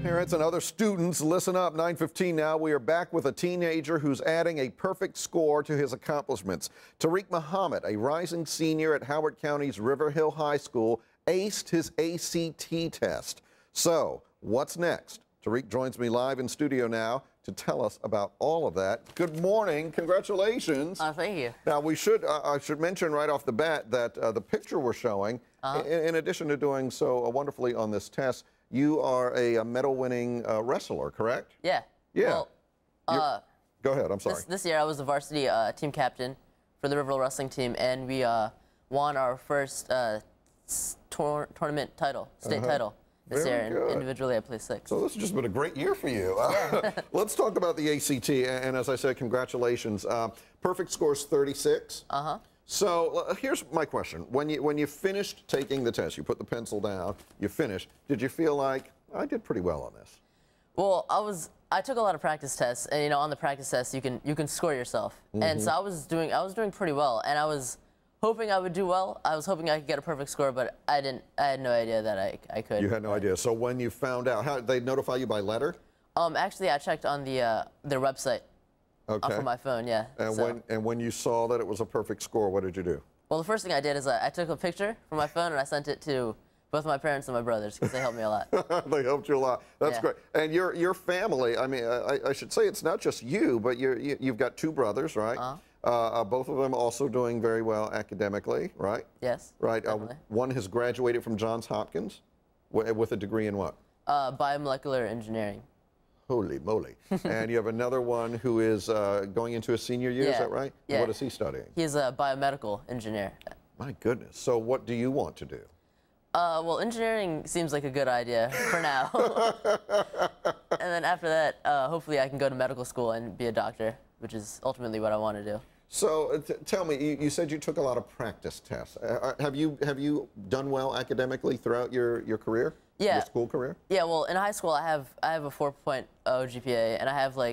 Parents and other students, listen up. 9:15 now. We are back with a teenager who's adding a perfect score to his accomplishments. Taariq Mohammed, a rising senior at Howard County's River Hill High School, aced his ACT test. So, what's next? Taariq joins me live in studio now to tell us about all of that. Good morning. Congratulations. Thank you. Now, I should mention right off the bat that the picture we're showing, in addition to doing so wonderfully on this test, you are a medal-winning wrestler, correct? Yeah. Yeah. Well, go ahead. I'm sorry. This year I was the varsity team captain for the River Hill wrestling team, and we won our first tournament title, state title this year. And individually, I placed 6th. So this has just been a great year for you. Let's talk about the ACT. And as I said, congratulations. Perfect score is 36. So here's my question. When you finished taking the test, you put the pencil down, you finished, did you feel like, I did pretty well on this? Well, I took a lot of practice tests, and on the practice tests you can score yourself. And so I was doing pretty well, and I was hoping I would do well. I was hoping I could get a perfect score, but I had no idea that I could. You had no idea. So when you found out, how they notify you by letter? Actually, I checked on their website. Okay. From my phone, yeah. And when you saw that it was a perfect score, what did you do? Well, the first thing I did is I took a picture from my phone and I sent it to both my parents and my brothers because they helped me a lot. They helped you a lot. That's great. And your family, I mean, I should say it's not just you, but you've got 2 brothers, right? Both of them also doing very well academically, right? Yes. Right. One has graduated from Johns Hopkins with a degree in what? Biomolecular engineering. Holy moly. And you have another one who is going into his senior year, is that right? Yeah. What is he studying? He's a biomedical engineer. My goodness. So what do you want to do? Well, engineering seems like a good idea for now. And then after that, hopefully I can go to medical school and be a doctor, which is ultimately what I want to do. So tell me, you said you took a lot of practice tests. Have you done well academically throughout your career? Yeah. Your school career? Yeah, well, in high school I have a 4.0 GPA, and I have I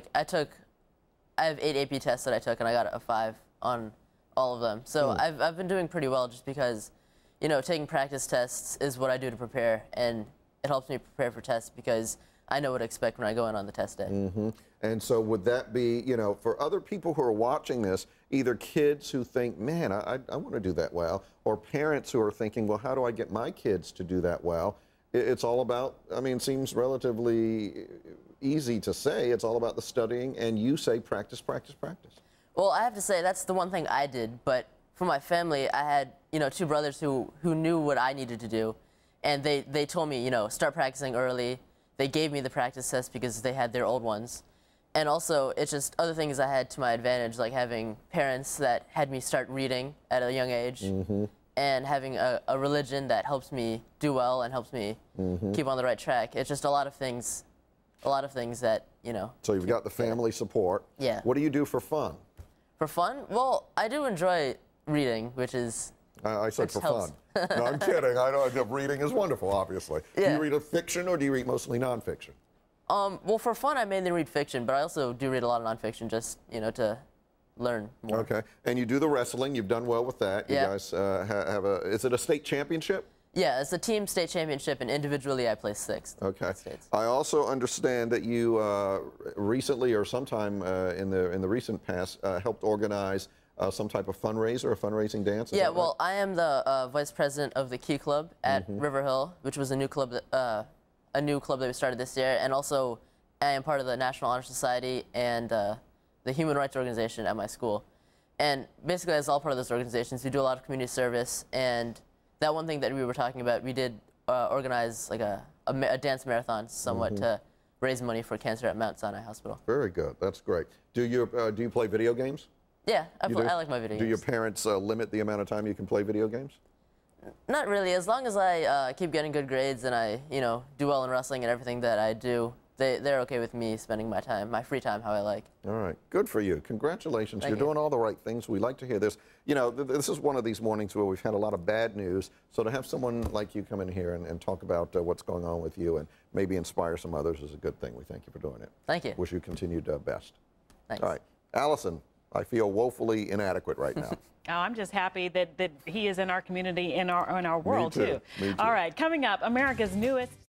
have 8 AP tests that I took, and I got a 5 on all of them. So I've been doing pretty well just because, taking practice tests is what I do to prepare, and it helps me prepare for tests because I know what to expect when I go in on the test day. And so would that be, for other people who are watching this, either kids who think, man, I want to do that well, or parents who are thinking, well, how do I get my kids to do that well? It's all about, it seems relatively easy to say, it's all about the studying, and you say practice, practice, practice. Well, I have to say that's the one thing I did, but for my family, I had, 2 brothers who knew what I needed to do, and they told me, start practicing early. They gave me the practice tests because they had their old ones. And also, it's just other things I had to my advantage, like having parents that had me start reading at a young age, and having a religion that helps me do well and helps me keep on the right track. It's just a lot of things that, So you've got the family support. Yeah. What do you do for fun? For fun? Well, I do enjoy reading, which is... I said for fun. No, I'm kidding. Reading is wonderful, obviously. Yeah. Do you read a fiction or do you read mostly nonfiction? Well, for fun, I mainly read fiction, but I also do read a lot of nonfiction just, to learn more. Okay. And you do the wrestling. You've done well with that. You guys have is it a state championship? Yeah, it's a team state championship, and individually I placed 6th. Okay. I also understand that you recently, or sometime in the recent past, helped organize some type of fundraiser, a fundraising dance? Yeah, well, I am the vice president of the Key Club at River Hill, which was a new club that we started this year, and also I am part of the National Honor Society and the Human Rights Organization at my school. And basically, as all part of those organizations, we do a lot of community service, and that one thing that we were talking about, we did organize like a dance marathon somewhat to raise money for cancer at Mount Sinai Hospital. Very good. That's great. Do you play video games? Yeah, I like my video games. Do your parents limit the amount of time you can play video games? Not really. As long as I keep getting good grades and I, do well in wrestling and everything that I do, they're okay with me spending my free time how I like. All right. Good for you. Congratulations. You're doing all the right things. We like to hear this. This is one of these mornings where we've had a lot of bad news. So to have someone like you come in here and talk about what's going on with you and maybe inspire some others is a good thing. We thank you for doing it. Thank you. Wish you continued best. Thanks. All right. Allison, I feel woefully inadequate right now. Oh, I'm just happy that he is in our community, in our world, Me too. All right, coming up, America's newest